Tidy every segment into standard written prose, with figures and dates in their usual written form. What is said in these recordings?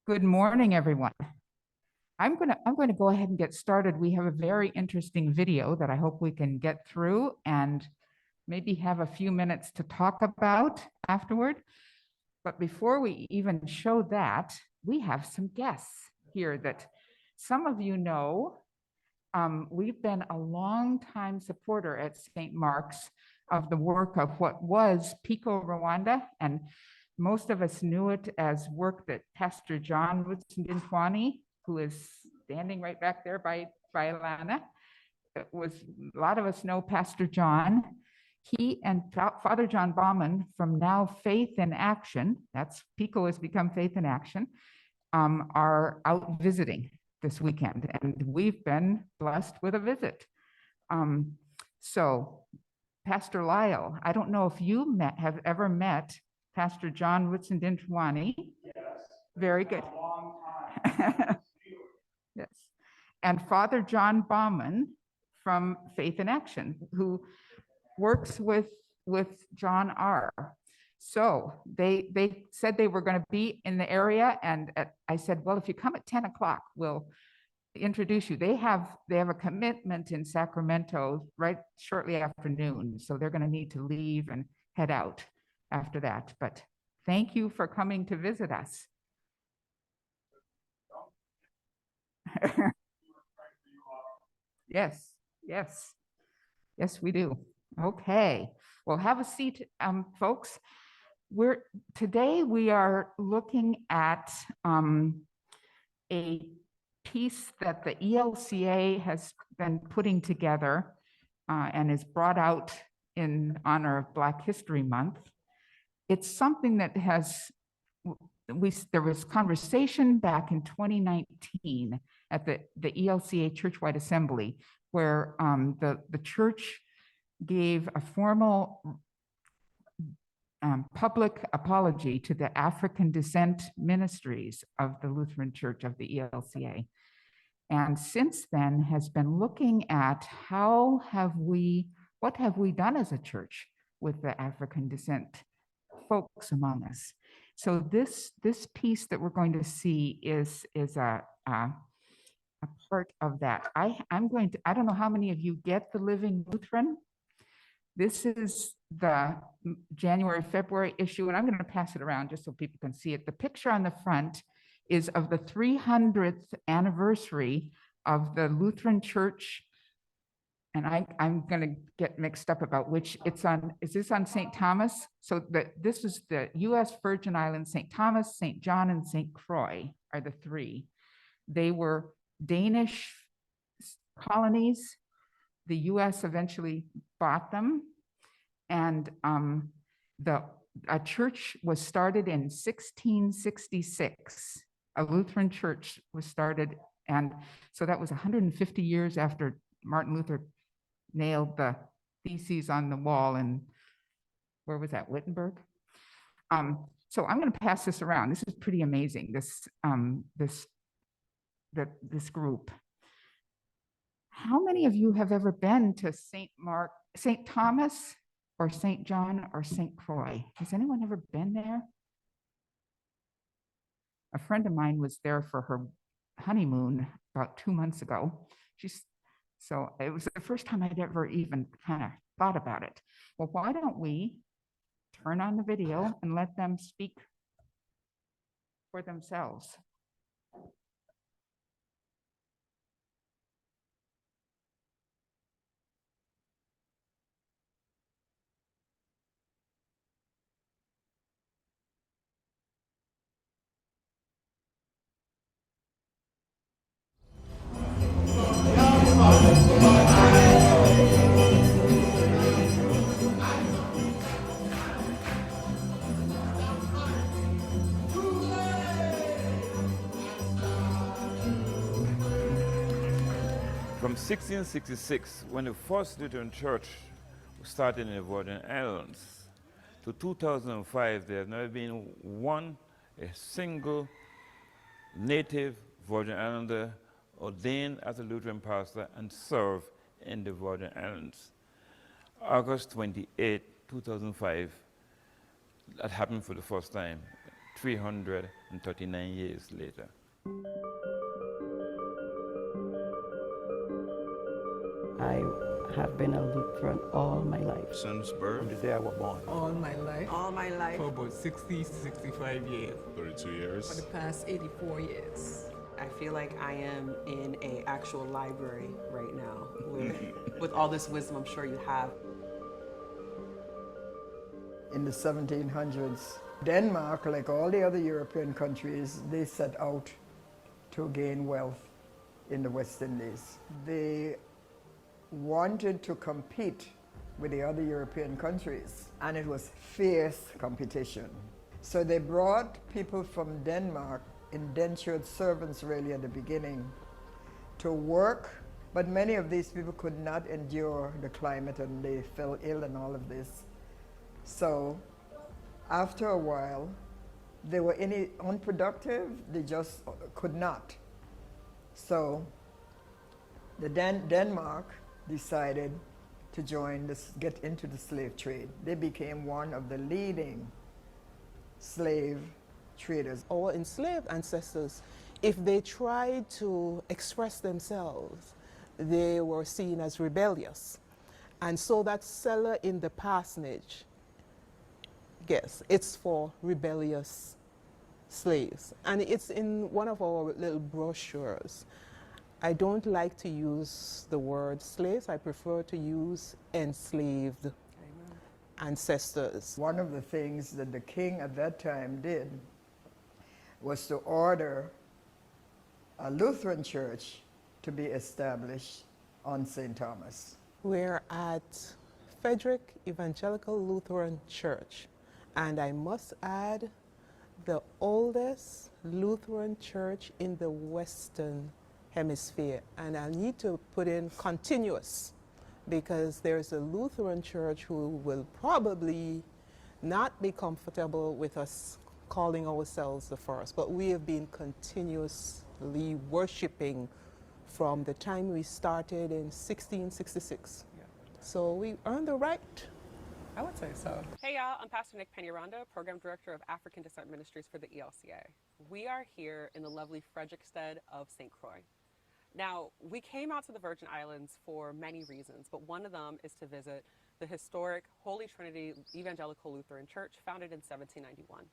Good morning, everyone. I'm going to go ahead and get started. We have a very interesting video that I hope we can get through and maybe have a few minutes to talk about afterward. But before we even show that, we have some guests here that some of you know. We've been a long-time supporter at St. Mark's of the work of what was Pico Rwanda, and most of us knew it as work that Pastor John Woodson-Dintwani, who is standing right back there by Lana, a lot of us know Pastor John. He and Father John Bauman from now Faith in Action, that's Pico has become Faith in Action, are out visiting this weekend, and we've been blessed with a visit. So Pastor Lyle, I don't know if you have ever met Pastor John Woodson-Dintwani. Yes. Very good. A long time. Yes. And Father John Bauman from Faith in Action, who works with John R. So they said they were going to be in the area, and I said, well, if you come at 10 o'clock, we'll introduce you. They have a commitment in Sacramento right shortly after noon, so they're going to need to leave and head out after that. But thank you for coming to visit us. Yes, yes, yes, we do. Okay, well, have a seat, folks. Today we are looking at a piece that the ELCA has been putting together and is brought out in honor of Black History Month. It's something that there was conversation back in 2019 at the ELCA Churchwide Assembly, where the church gave a formal public apology to the African Descent Ministries of the Lutheran Church of the ELCA. And since then has been looking at what have we done as a church with the African descent folks among us. So this piece that we're going to see is a part of that. I don't know how many of you get the Living Lutheran. This is the January, February issue, and I'm going to pass it around just so people can see it. The picture on the front is of the 300th anniversary of the Lutheran Church. And I'm going to get mixed up about which it's on. Is this on St. Thomas? So this is the U.S. Virgin Islands, St. Thomas, St. John, and St. Croix are the three. They were Danish colonies. The U.S. eventually bought them. And a church was started in 1666. A Lutheran church was started. And so that was 150 years after Martin Luther nailed the theses on the wall in, where was that, Wittenberg? So I'm going to pass this around. This is pretty amazing, this group. How many of you have ever been to St. Thomas, or St. John, or St. Croix? Has anyone ever been there? A friend of mine was there for her honeymoon about 2 months ago. So it was the first time I'd ever even kind of thought about it. Well, why don't we turn on the video and let them speak for themselves? From 1666, when the first Lutheran Church started in the Virgin Islands, to 2005, there has never been a single native Virgin Islander ordained as a Lutheran pastor and serve in the Virgin Islands. August 28, 2005, that happened for the first time. 339 years later. I have been a Lutheran all my life. Since birth? The day I was born. All my life. All my life. For about 60 to 65 years. 32 years. For the past 84 years. I feel like I am in an actual library right now with all this wisdom I'm sure you have. In the 1700s, Denmark, like all the other European countries, they set out to gain wealth in the West Indies. They wanted to compete with the other European countries, and it was fierce competition. So they brought people from Denmark, indentured servants really at the beginning, to work, but many of these people could not endure the climate and they fell ill and all of this. So after a while, they were unproductive, they just could not. So the Denmark decided to get into the slave trade. They became one of the leading slave traders. Our enslaved ancestors, if they tried to express themselves, they were seen as rebellious. And so that cellar in the parsonage, yes, it's for rebellious slaves. And it's in one of our little brochures. I don't like to use the word slaves. I prefer to use enslaved ancestors. One of the things that the king at that time did was to order a Lutheran church to be established on St. Thomas. We're at Frederick Evangelical Lutheran Church, and I must add, the oldest Lutheran church in the Western Hemisphere. And I need to put in continuous, because there's a Lutheran church who will probably not be comfortable with us calling ourselves the first, but we have been continuously worshiping from the time we started in 1666. Yeah. So we earned the right. I would say so. Hey y'all, I'm Pastor Nick Pennyronda, Program Director of African Descent Ministries for the ELCA. We are here in the lovely Frederickstead of St. Croix. Now, we came out to the Virgin Islands for many reasons, but one of them is to visit the historic Holy Trinity Evangelical Lutheran Church founded in 1791.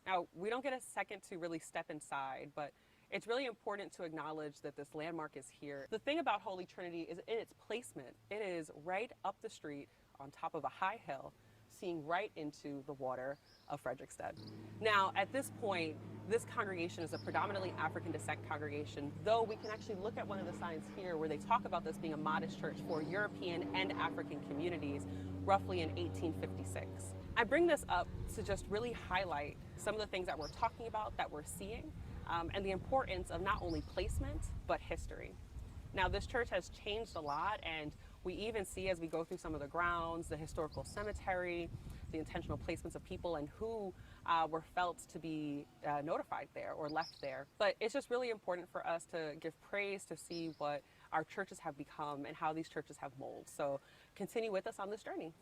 Now, we don't get a second to really step inside, but it's really important to acknowledge that this landmark is here. The thing about Holy Trinity is in its placement. It is right up the street on top of a high hill, seeing right into the water of Frederickstead. Now, at this point, this congregation is a predominantly African descent congregation, though we can actually look at one of the signs here where they talk about this being a modest church for European and African communities, roughly in 1856. I bring this up to just really highlight some of the things that we're talking about, that we're seeing, and the importance of not only placement, but history. Now, this church has changed a lot, and we even see as we go through some of the grounds, the historical cemetery, the intentional placements of people and who were felt to be notified there or left there. But it's just really important for us to give praise to see what our churches have become and how these churches have molded. So continue with us on this journey.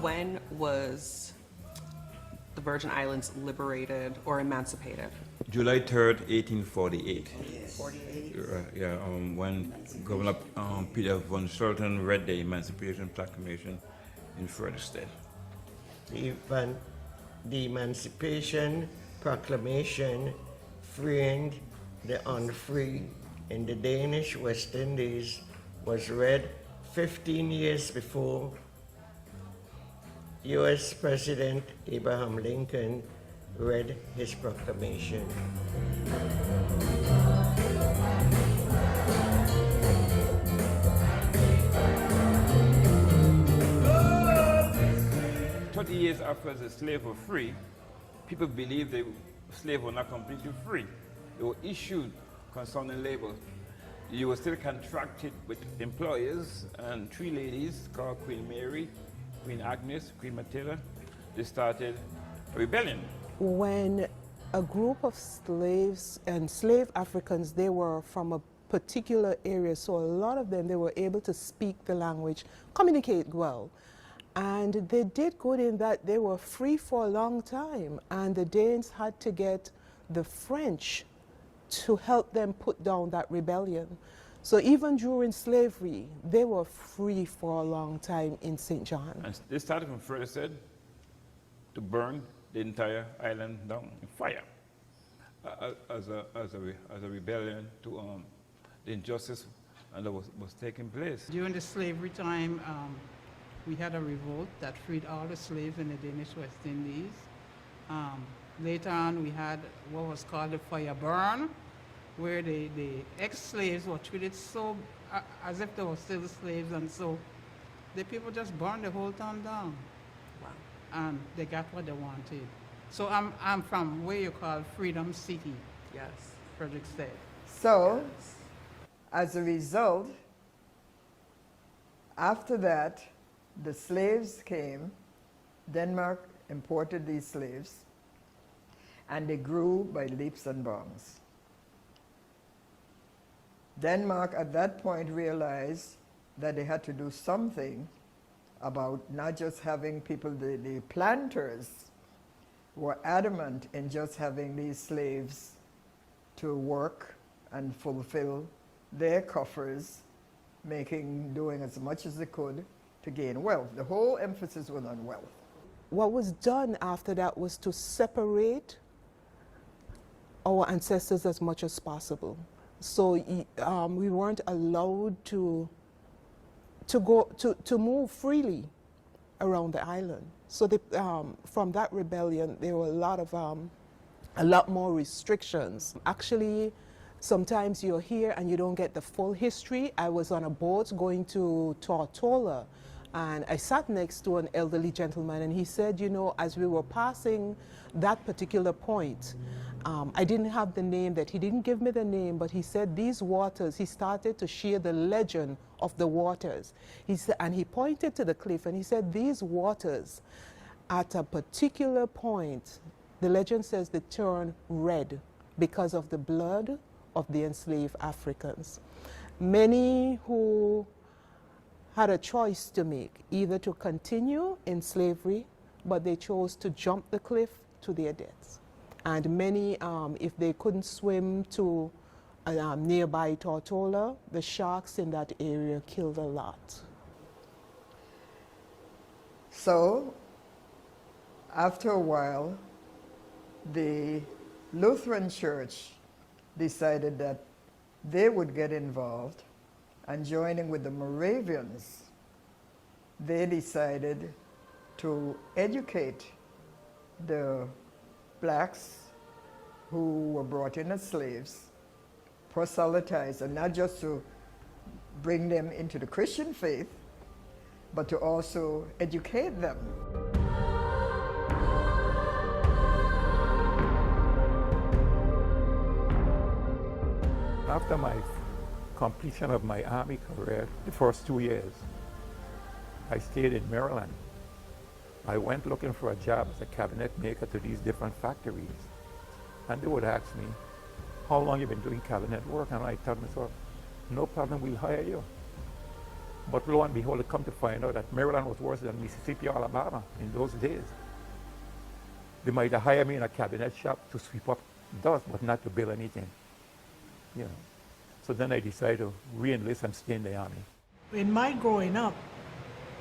When was the Virgin Islands liberated or emancipated? July 3rd, 1848. 48. When Governor Peter von Sultan read the Emancipation Proclamation in Frederickstead. The Emancipation Proclamation freeing the unfree in the Danish West Indies was read 15 years before U.S. President Abraham Lincoln read his proclamation. Years after the slaves were free, people believed the slaves were not completely free. They were issued concerning labor. you were still contracted with employers, and three ladies called Queen Mary, Queen Agnes, Queen Matilda, they started a rebellion. When a group of slaves, enslaved Africans, they were from a particular area, so a lot of them, they were able to speak the language, communicate well. And they did good in that they were free for a long time, and the Danes had to get the French to help them put down that rebellion. So even during slavery, they were free for a long time in St. John. And they started from Frederick to burn the entire island down in fire as a rebellion to the injustice that was taking place. During the slavery time, we had a revolt that freed all the slaves in the Danish West Indies. Later on, we had what was called the fire burn, where the ex-slaves were treated so as if they were still slaves, and so the people just burned the whole town down. Wow. And they got what they wanted. So I'm from where you call Freedom City, Yes. Frederick said. So, as a result, after that, the slaves came, Denmark imported these slaves, and they grew by leaps and bounds. Denmark at that point realized that they had to do something about not just having people, the planters were adamant in just having these slaves to work and fulfill their coffers, doing as much as they could to gain wealth. The whole emphasis was on wealth. What was done after that was to separate our ancestors as much as possible. So we weren't allowed to move freely around the island. So from that rebellion, there were a lot more restrictions. Actually, sometimes you're here and you don't get the full history. I was on a boat going to Tortola, and I sat next to an elderly gentleman, and he said, you know, as we were passing that particular point, I didn't have the name, that he didn't give me the name, but he said these waters, he started to share the legend of the waters. He said, and he pointed to the cliff, and he said these waters, at a particular point, the legend says they turn red because of the blood of the enslaved Africans. Many who had a choice to make, either to continue in slavery, but they chose to jump the cliff to their deaths. And many, if they couldn't swim to nearby Tortola, the sharks in that area killed a lot. So, after a while, the Lutheran Church decided that they would get involved, and joining with the Moravians, they decided to educate the blacks who were brought in as slaves, proselytize, and not just to bring them into the Christian faith, but to also educate them. After my completion of my Army career, the first 2 years, I stayed in Maryland. I went looking for a job as a cabinet maker to these different factories. And they would ask me, how long you been doing cabinet work? And I told myself, no problem, we'll hire you. But lo and behold, I come to find out that Maryland was worse than Mississippi or Alabama in those days. They might have hired me in a cabinet shop to sweep up dust, but not to build anything. You know. So then I decided to re-enlist and stay in the Army. In my growing up,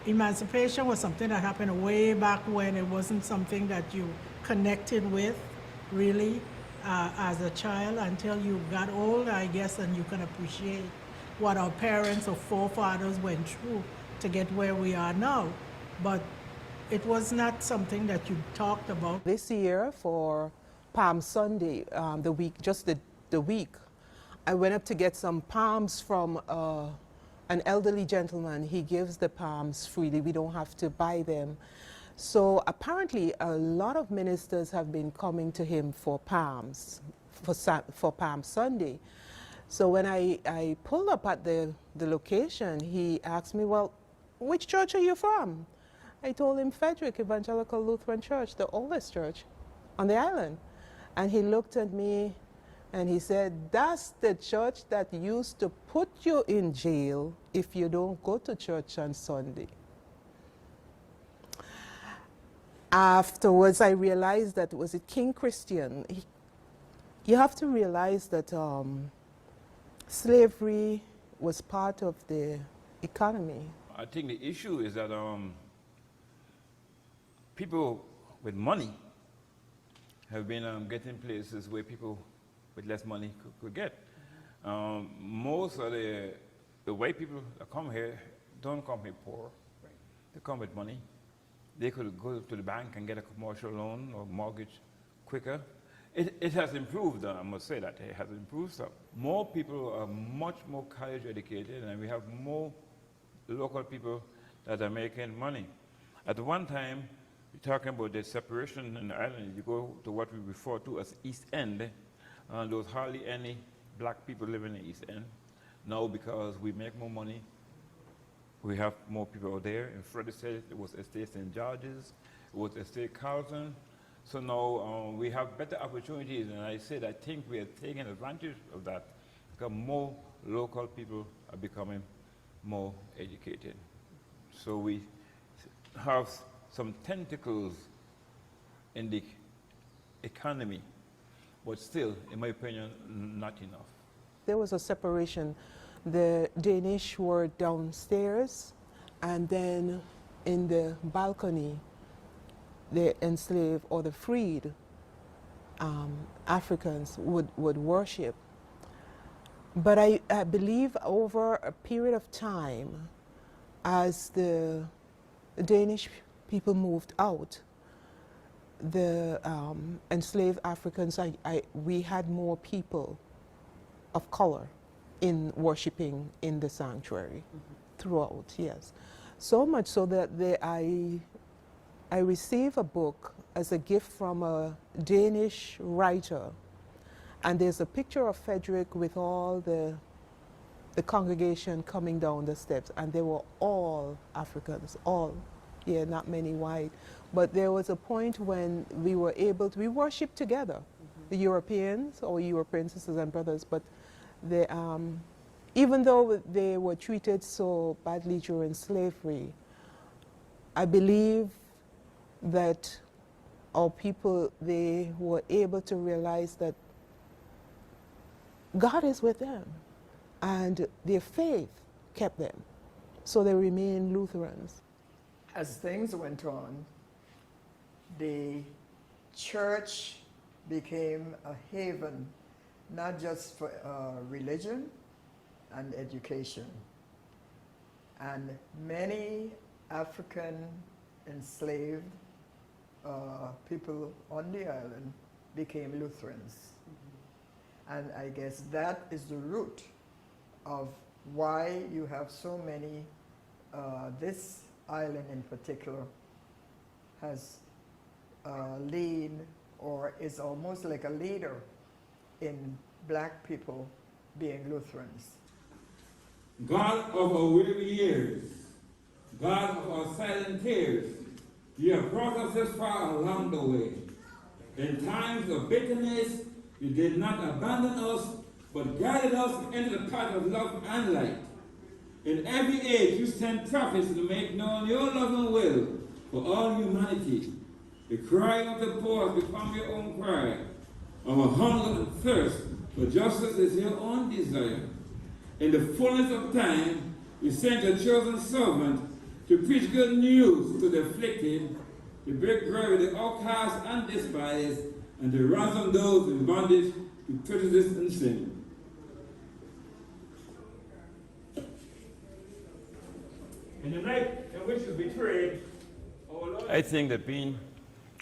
emancipation was something that happened way back when. It wasn't something that you connected with, really, as a child until you got older, I guess, and you can appreciate what our parents or forefathers went through to get where we are now. But it was not something that you talked about. This year for Palm Sunday, the week, I went up to get some palms from an elderly gentleman. He gives the palms freely. We don't have to buy them. So apparently a lot of ministers have been coming to him for palms, for Palm Sunday. So when I pulled up at the location, he asked me, well, which church are you from? I told him Frederick Evangelical Lutheran Church, the oldest church on the island. And he looked at me and he said, that's the church that used to put you in jail if you don't go to church on Sunday. Afterwards, I realized that was it King Christian. You have to realize that slavery was part of the economy. I think the issue is that people with money have been getting places where people with less money could get. Most of the white people that come here don't come here poor. They come with money. They could go to the bank and get a commercial loan or mortgage quicker. It has improved, I must say that. It has improved some. More people are much more college educated, and we have more local people that are making money. At one time, you're talking about the separation in the island. You go to what we refer to as East End, there was hardly any black people living in the East End. Now, because we make more money, we have more people out there. In Frederick said it was Estate St. George's, it was Estate Carlton. So now we have better opportunities, and I said I think we are taking advantage of that because more local people are becoming more educated. So we have some tentacles in the economy, but still, in my opinion, not enough. There was a separation. The Danish were downstairs, and then in the balcony, the enslaved or the freed Africans would worship. But I believe over a period of time, as the Danish people moved out, the enslaved Africans, we had more people of color in worshiping in the sanctuary throughout, yes. So much so that I received a book as a gift from a Danish writer, and there's a picture of Frederick with all the congregation coming down the steps, and they were all Africans, all, yeah, not many white. But there was a point when we were able to, we worshiped together, the Europeans, or European sisters and brothers, but they, even though they were treated so badly during slavery, I believe that our people, they were able to realize that God is with them, and their faith kept them. So they remain Lutherans. As things went on, the church became a haven, not just for religion and education. And many African enslaved people on the island became Lutherans. And I guess that is the root of why you have so many, this island in particular has lead or is almost like a leader in black people being Lutherans. God of our weary years, God of our silent tears, you have brought us this far along the way. In times of bitterness, you did not abandon us, but guided us into the path of love and light. In every age, you sent prophets to make known your love and will for all humanity. The cry of the poor has become your own cry. Our hunger and thirst for justice is your own desire. In the fullness of time, you sent your chosen servant to preach good news to the afflicted, to break bread with the outcast and despised, and to ransom those in bondage to prejudice and sin. In the night in which you betrayed, our Lord, I think that being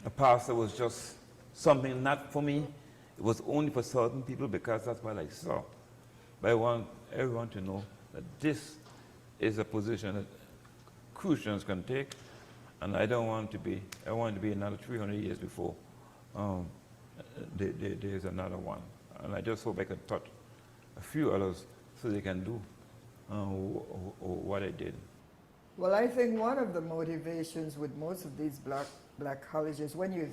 a pastor was just something not for me. It was only for certain people because that's what I saw. But I want everyone to know that this is a position that Christians can take, and I don't want to be, I want to be another 300 years before there's another one. And I just hope I can touch a few others so they can do what I did. Well, I think one of the motivations with most of these black colleges, when you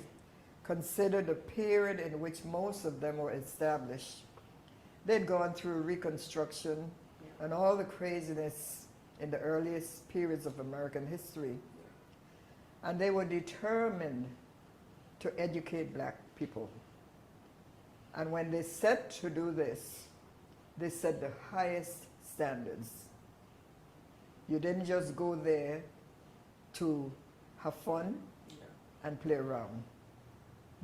consider the period in which most of them were established, they'd gone through Reconstruction and all the craziness in the earliest periods of American history. And they were determined to educate black people. And when they set to do this, they set the highest standards. You didn't just go there to have fun and play around,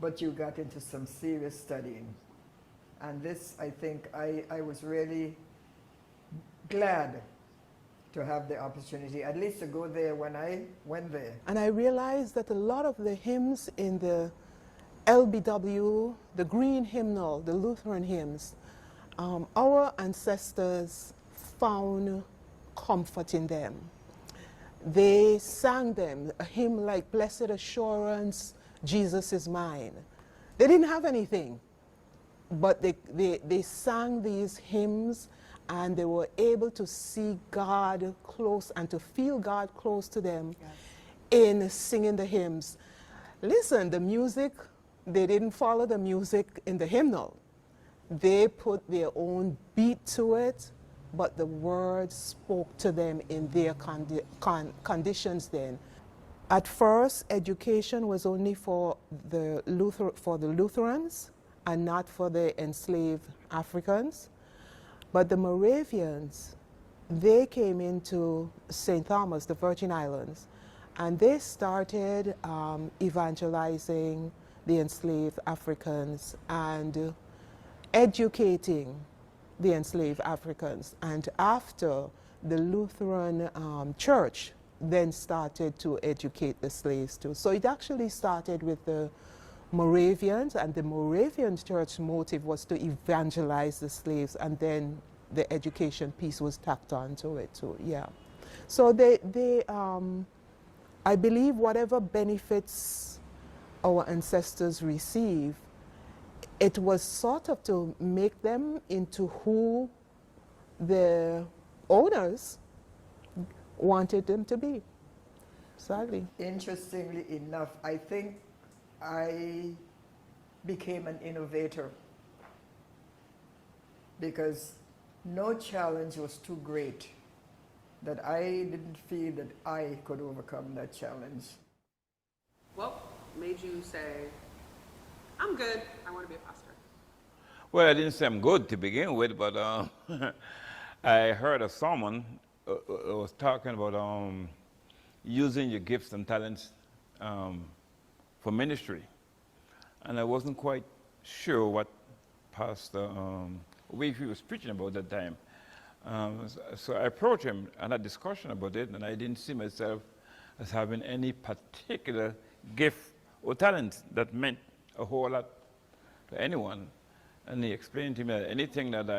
but you got into some serious studying. And this, I think, I was really glad to have the opportunity, at least to go there when I went there. And I realized that a lot of the hymns in the LBW, the green hymnal, the Lutheran hymns, our ancestors found comfort in them. They sang them, a hymn like Blessed Assurance, Jesus is Mine. They didn't have anything, but they sang these hymns, and they were able to see God close and to feel God close to them in singing the hymns. Listen, the music, they didn't follow the music in the hymnal. They put their own beat to it, but the words spoke to them in their conditions then. At first, education was only for the Lutherans and not for the enslaved Africans. But the Moravians, they came into St. Thomas, the Virgin Islands, and they started evangelizing the enslaved Africans and educating the enslaved Africans. And after, the Lutheran Church then started to educate the slaves too. So it actually started with the Moravians, and the Moravian church motive was to evangelize the slaves, and then the education piece was tacked on to it too, yeah. So I believe whatever benefits our ancestors received, it was sort of to make them into who the owners wanted them to be, sadly. Interestingly enough, I think I became an innovator because no challenge was too great that I didn't feel that I could overcome that challenge. What made you say, I'm good, I want to be a pastor? Well, I didn't say I'm good to begin with, but I heard a sermon was talking about using your gifts and talents for ministry. And I wasn't quite sure what Pastor Wavy was preaching about that time. So I approached him and had a discussion about it, and I didn't see myself as having any particular gift or talent that meant a whole lot to anyone. And he explained to me that anything that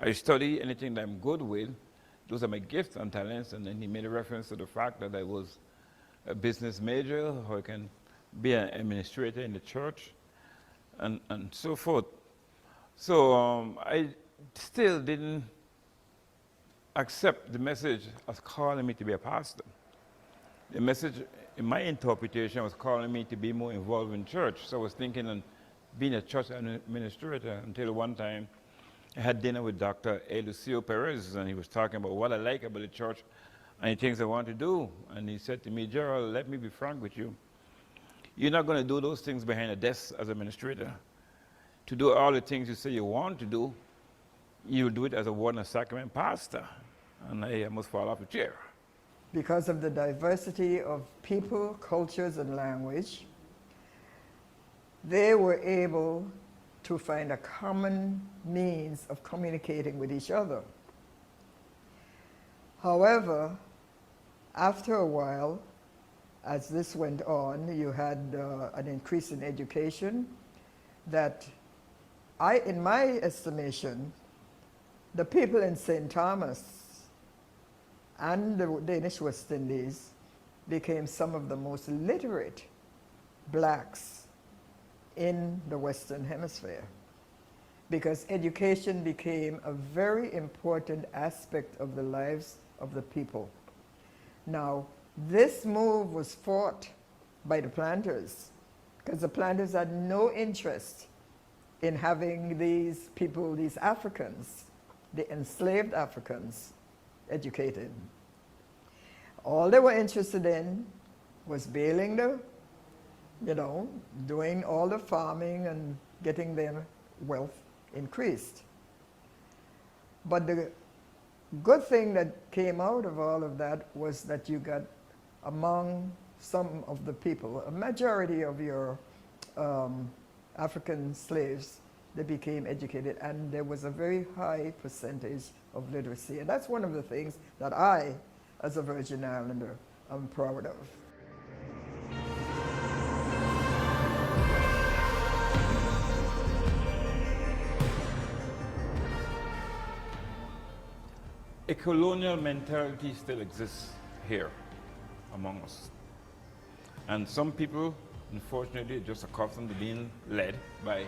I study, anything that I'm good with, those are my gifts and talents. And then he made a reference to the fact that I was a business major, or I can be an administrator in the church, and so forth. So I still didn't accept the message as calling me to be a pastor. The message, in my interpretation, was calling me to be more involved in church. So I was thinking of being a church administrator until one time I had dinner with Dr. Elucio Perez, and he was talking about what I like about the church and the things I want to do. And he said to me, Gerald, let me be frank with you. You're not going to do those things behind a desk as administrator. To do all the things you say you want to do, you'll do it as a word and sacrament pastor. And I almost fall off the chair. Because of the diversity of people, cultures, and language, they were able to find a common means of communicating with each other. However, after a while, as this went on, you had an increase in education that in my estimation, the people in St. Thomas and the Danish West Indies became some of the most literate blacks in the Western Hemisphere, because education became a very important aspect of the lives of the people. Now, this move was fought by the planters, because the planters had no interest in having these people, these Africans, the enslaved Africans, educated. All they were interested in was bailing the, doing all the farming and getting their wealth increased. But the good thing that came out of all of that was that you got among some of the people, a majority of your African slaves, they became educated, and there was a very high percentage of literacy. And that's one of the things that I, as a Virgin Islander, am proud of. A colonial mentality still exists here among us. And some people, unfortunately, just accustomed to being led by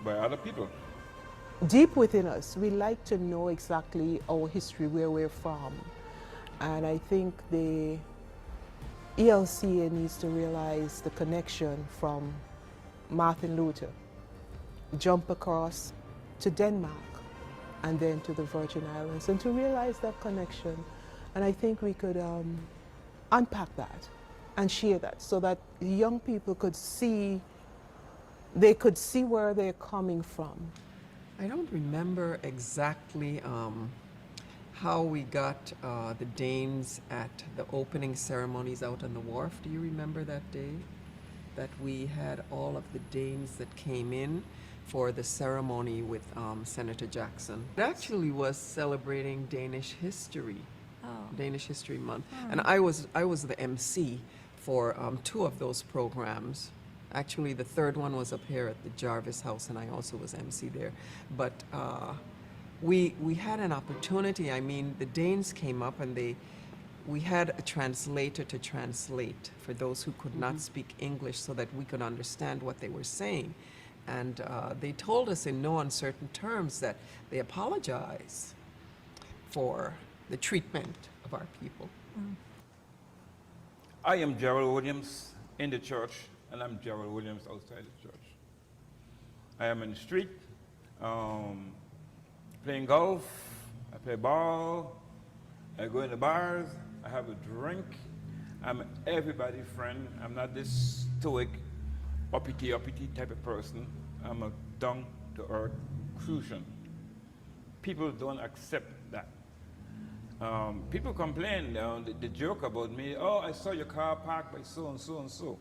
other people. Deep within us, we like to know exactly our history, where we're from. And I think the ELCA needs to realize the connection from Martin Luther, jump across to Denmark, and then to the Virgin Islands, and to realize that connection. And I think we could unpack that and share that, so that young people could see, they could see where they're coming from. I don't remember exactly how we got the Danes at the opening ceremonies out on the wharf. Do you remember that day? That we had all of the Danes that came in for the ceremony with Senator Jackson. It actually was celebrating Danish history, Danish History Month. And I was the MC for 2 of those programs. Actually, the third one was up here at the Jarvis House, and I also was MC there. But we had an opportunity. I mean, the Danes came up, and we had a translator to translate for those who could not speak English, so that we could understand what they were saying. And they told us in no uncertain terms that they apologize for the treatment of our people. I am Gerald Williams in the church, and I'm Gerald Williams outside the church. I am in the street, playing golf, I play ball, I go in the bars, I have a drink. I'm everybody's friend. I'm not this stoic, uppity type of person. I'm a down-to-earth Crucian. People don't accept that. People complain, they joke about me. Oh, I saw your car parked by so and so and so.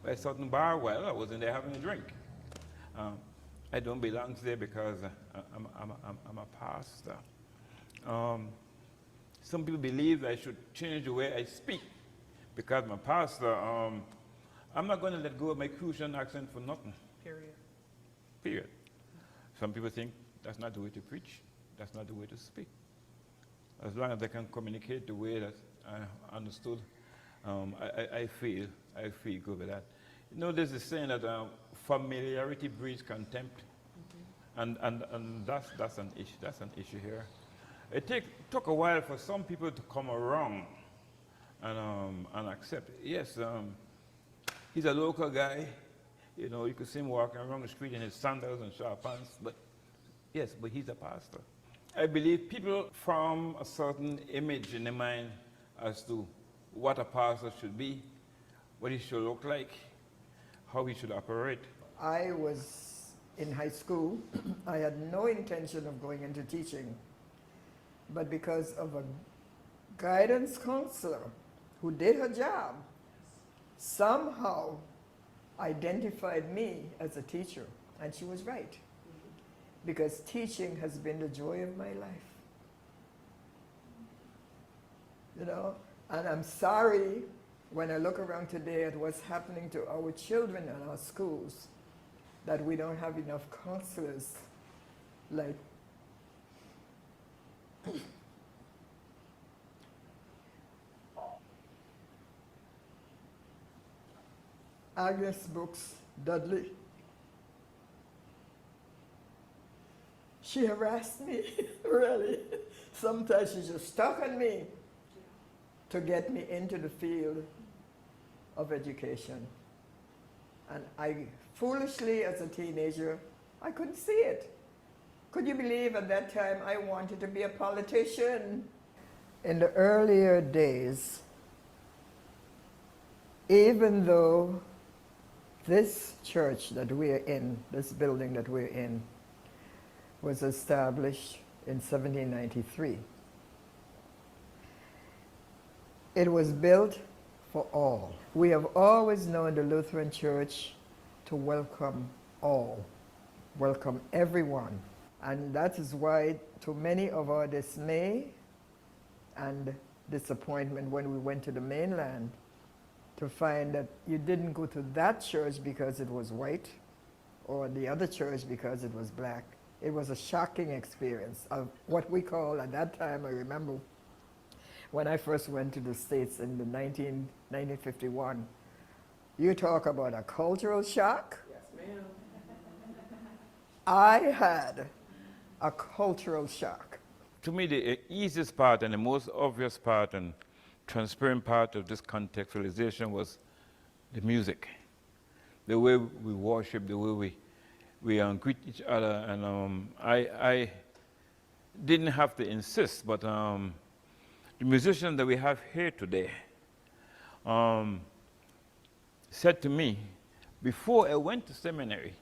By a certain bar. Well, I was in there having a drink. I don't belong there because I'm a pastor. Some people believe I should change the way I speak because I'm a pastor. I'm not going to let go of my Crucian accent for nothing. Period. Some people think that's not the way to preach. That's not the way to speak. As long as I can communicate the way that I understood, I feel good with that. You know, there's a saying that familiarity breeds contempt, and that's an issue. That's an issue here. It took a while for some people to come around and accept. Yes, he's a local guy. You know, you could see him walking around the street in his sandals and short pants, but he's a pastor. I believe people form a certain image in their mind as to what a pastor should be, what he should look like, how he should operate. I was in high school. I had no intention of going into teaching, but because of a guidance counselor who did her job, somehow identified me as a teacher, and she was right, because teaching has been the joy of my life. You know, and I'm sorry when I look around today at what's happening to our children in our schools, that we don't have enough counselors like Agnes Brooks Dudley. She harassed me, really. Sometimes she just stuck on me to get me into the field of education. And I, foolishly as a teenager, I couldn't see it. Could you believe at that time I wanted to be a politician? In the earlier days, even though this church that we're in, this building that we're in, was established in 1793, it was built for all. We have always known the Lutheran Church to welcome all, welcome everyone. And that is why, to many of our dismay and disappointment when we went to the mainland, to find that you didn't go to that church because it was white or the other church because it was black. It was a shocking experience of what we call, at that time, I remember when I first went to the States in the 1951, you talk about a cultural shock. Yes, ma'am. I had a cultural shock. To me, the easiest part and the most obvious part and transparent part of this contextualization was the music. The way we worship, the way we greet each other. And I didn't have to insist, but the musician that we have here today said to me, before I went to seminary,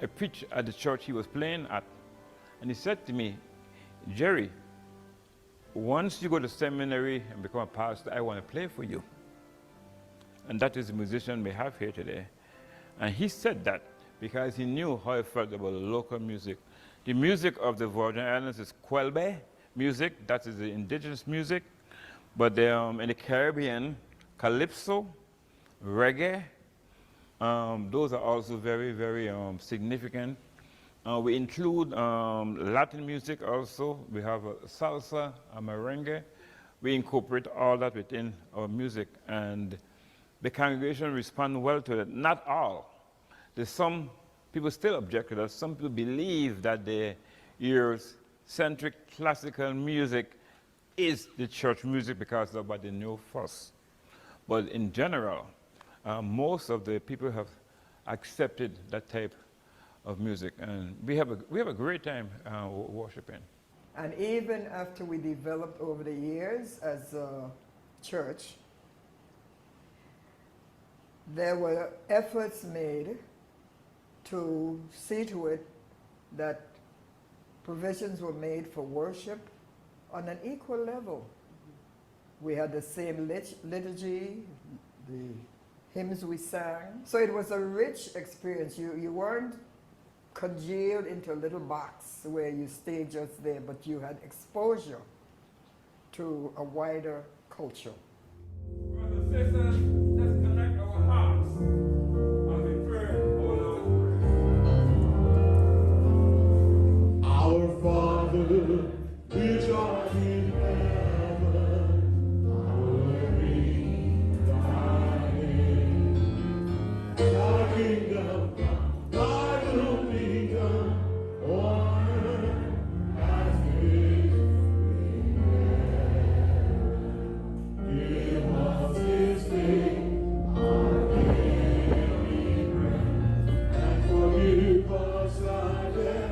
I preached at the church he was playing at, and he said to me, Jerry, once you go to seminary and become a pastor, I want to play for you. And that is the musician we have here today. And he said that because he knew how I felt about the local music. The music of the Virgin Islands is Kwelbe music, that is the indigenous music. But in the Caribbean, calypso, reggae, those are also very, very significant. We include Latin music also. We have salsa, merengue. We incorporate all that within our music, and the congregation respond well to it. Not all. There's some people still object to that. Some people believe that the Eurocentric classical music is the church music because of what they know first. But in general, most of the people have accepted that type of music, and we have a great time worshiping. And even after we developed over the years as a church, there were efforts made to see to it that provisions were made for worship on an equal level. We had the same liturgy, the hymns we sang. So it was a rich experience. You weren't congealed into a little box where you stayed just there, but you had exposure to a wider culture. Brothers and sisters, let's connect our hearts as we pray our Lord's Prayer. Our Father, which art in heaven, hallowed be thy name. Thy kingdom come, thy will be done, on earth as it is in heaven. Give us this day our daily bread, and forgive us our debt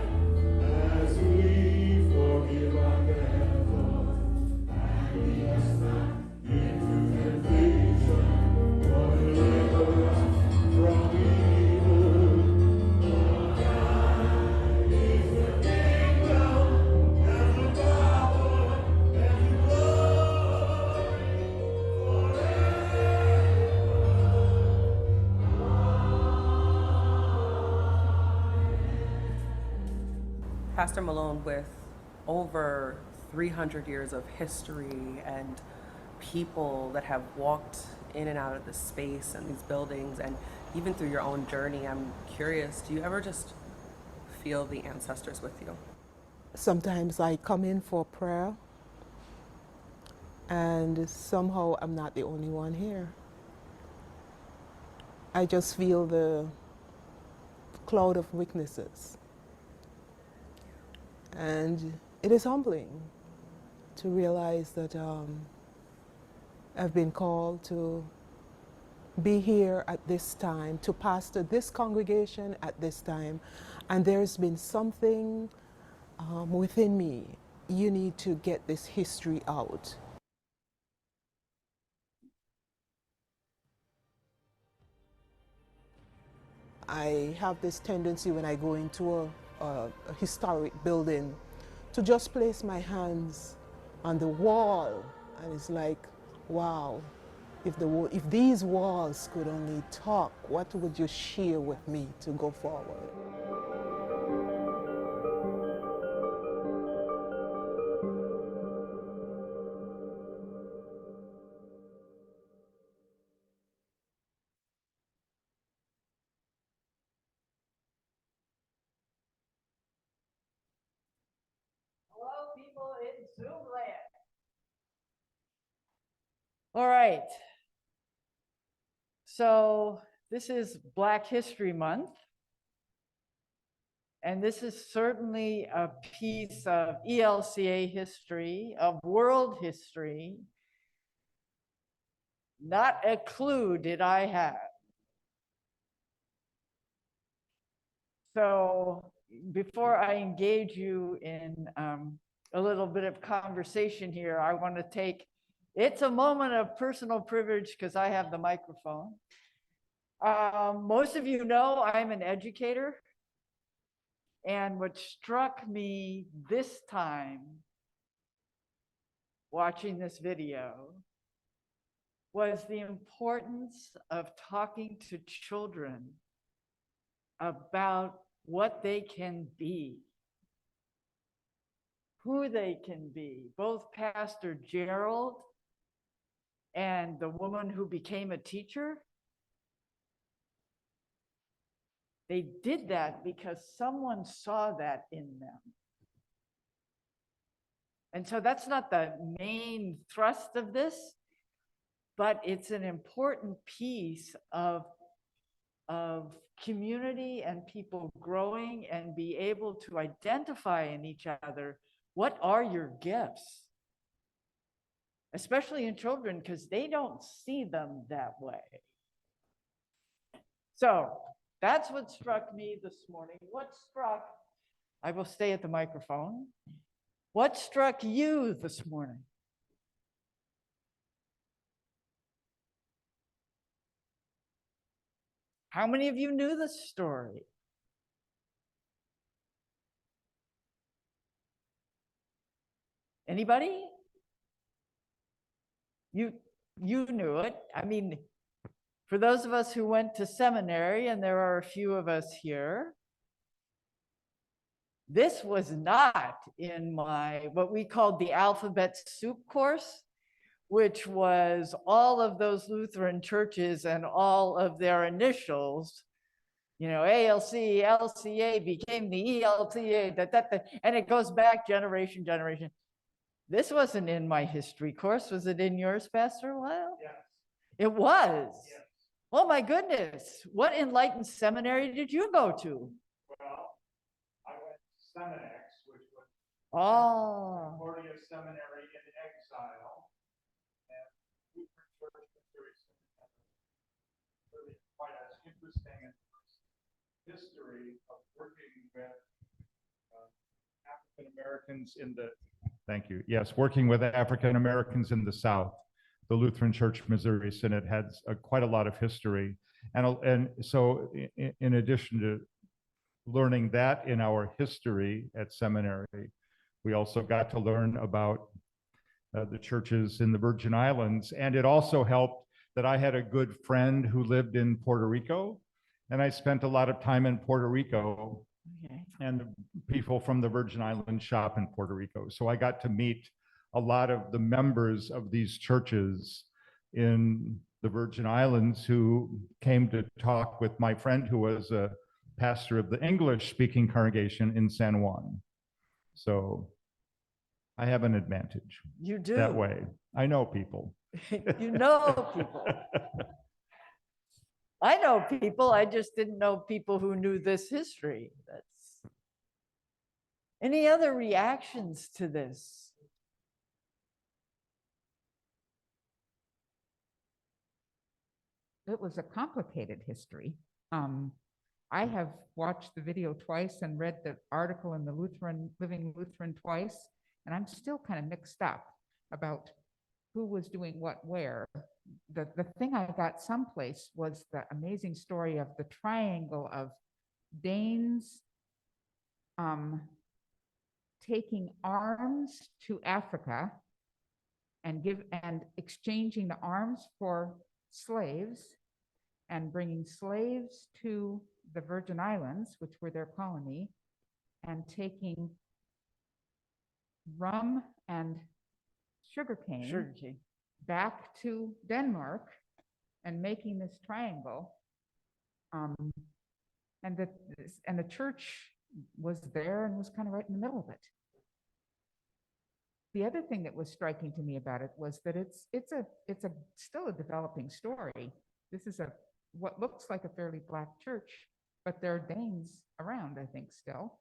as we forgive our debtors. And lead us not into temptation, but deliver us from evil. For thine is the kingdom, and the power, and the glory, forever. Pastor Malone, with over 300 years of history and people that have walked in and out of this space and these buildings, and even through your own journey, I'm curious, do you ever just feel the ancestors with you? Sometimes I come in for prayer, and somehow I'm not the only one here. I just feel the cloud of witnesses. And it is humbling to realize that I've been called to be here at this time, to pastor this congregation at this time, and there's been something within me. You need to get this history out. I have this tendency when I go into a historic building to just place my hands on the wall, and it's like, wow, if these walls could only talk, what would you share with me to go forward? Hello, people in Zoom land. All right. So this is Black History Month. And this is certainly a piece of ELCA history, of world history. Not a clue did I have. So before I engage you in a little bit of conversation here, I want to it's a moment of personal privilege because I have the microphone. Most of you know I'm an educator. And what struck me this time watching this video was the importance of talking to children about what they can be, who they can be. Both Pastor Gerald and the woman who became a teacher, they did that because someone saw that in them. And so that's not the main thrust of this, but it's an important piece of community and people growing and be able to identify in each other, what are your gifts? Especially in children, because they don't see them that way. So that's what struck me this morning. I will stay at the microphone. What struck you this morning? How many of you knew this story? Anybody? You knew it. I mean, for those of us who went to seminary, and there are a few of us here, this was not in my, what we called the alphabet soup course, which was all of those Lutheran churches and all of their initials, you know, ALC, LCA became the ELCA, and it goes back generation. This wasn't in my history course. Was it in yours, Pastor Lyle? Yes. It was? Yes. Oh my goodness. What enlightened seminary did you go to? Well, I went to Seminax, which was a 40th seminary in exile. And Lutheran Church was really quite an interesting history of working with African Americans in the working with African Americans in the South. The Lutheran Church Missouri Synod has quite a lot of history. And so in addition to learning that in our history at seminary, we also got to learn about the churches in the Virgin Islands. And it also helped that I had a good friend who lived in Puerto Rico, and I spent a lot of time in Puerto Rico. Okay. And people from the Virgin Islands shop in Puerto Rico. So I got to meet a lot of the members of these churches in the Virgin Islands who came to talk with my friend who was a pastor of the English-speaking congregation in San Juan. So I have an advantage. You do. That way. I know people. You know people. I know people, I just didn't know people who knew this history. Any other reactions to this? It was a complicated history. I have watched the video twice and read the article in the Living Lutheran twice, and I'm still kind of mixed up about who was doing what where. The thing I got someplace was the amazing story of the triangle of Danes taking arms to Africa and exchanging the arms for slaves and bringing slaves to the Virgin Islands, which were their colony, and taking rum and sugarcane back to Denmark and making this triangle. And the church was there and was kind of right in the middle of it. The other thing that was striking to me about it was that it's still a developing story. This is what looks like a fairly black church, but there are Danes around, I think, still,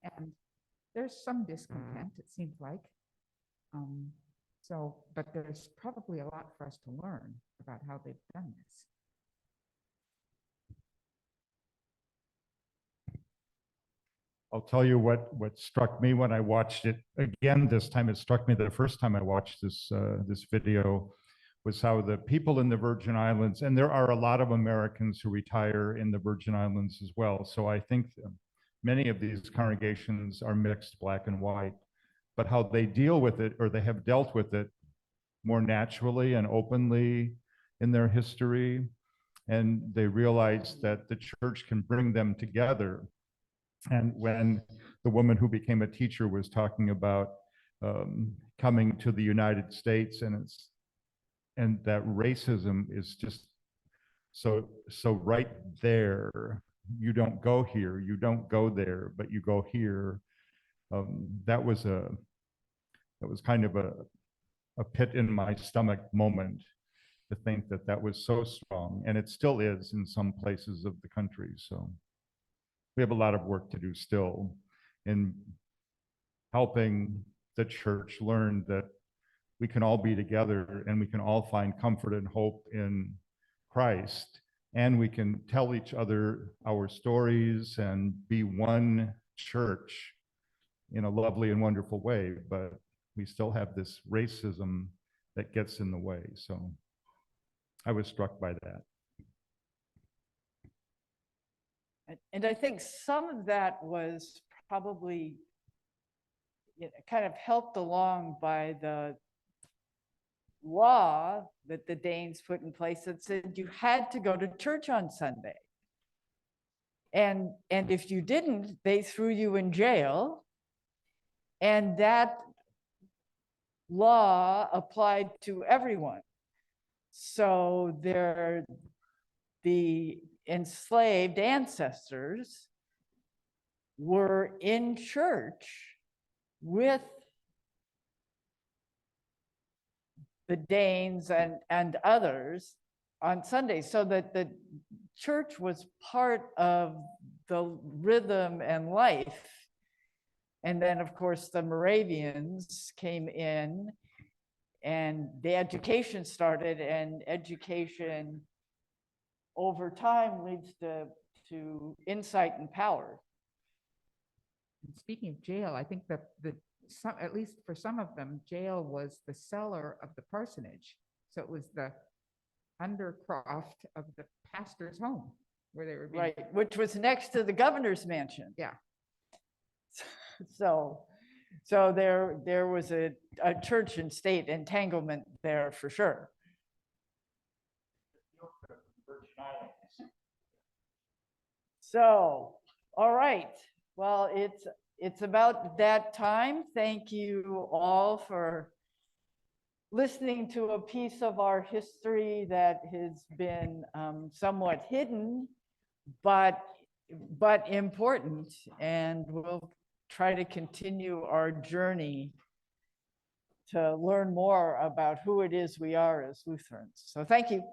and there's some discontent. It seems like. But there's probably a lot for us to learn about how they've done this. I'll tell you what struck me when I watched it again this time. It struck me the first time I watched this video was how the people in the Virgin Islands, and there are a lot of Americans who retire in the Virgin Islands as well. So I think many of these congregations are mixed, black and white, but how they deal with it, or they have dealt with it more naturally and openly in their history. And they realize that the church can bring them together. And when the woman who became a teacher was talking about coming to the United States, and that racism is just so right there. You don't go here, you don't go there, but you go here. That was kind of a pit in my stomach moment to think that was so strong, and it still is in some places of the country. So we have a lot of work to do still in helping the church learn that we can all be together and we can all find comfort and hope in Christ, and we can tell each other our stories and be one church in a lovely and wonderful way, but we still have this racism that gets in the way. So I was struck by that. And I think some of that was probably kind of helped along by the law that the Danes put in place that said you had to go to church on Sunday. And if you didn't, they threw you in jail. And that law applied to everyone. So the enslaved ancestors were in church with the Danes and others on Sunday, so that the church was part of the rhythm and life. And then, of course, the Moravians came in and the education started, and education over time leads to insight and power. And speaking of jail, I think that at least for some of them, jail was the cellar of the parsonage. So it was the undercroft of the pastor's home where they were being, right, which was next to the governor's mansion. Yeah. So there was a church and state entanglement there for sure. So, all right. Well, it's about that time. Thank you all for listening to a piece of our history that has been somewhat hidden, but important. And we'll try to continue our journey to learn more about who it is we are as Lutherans. So thank you.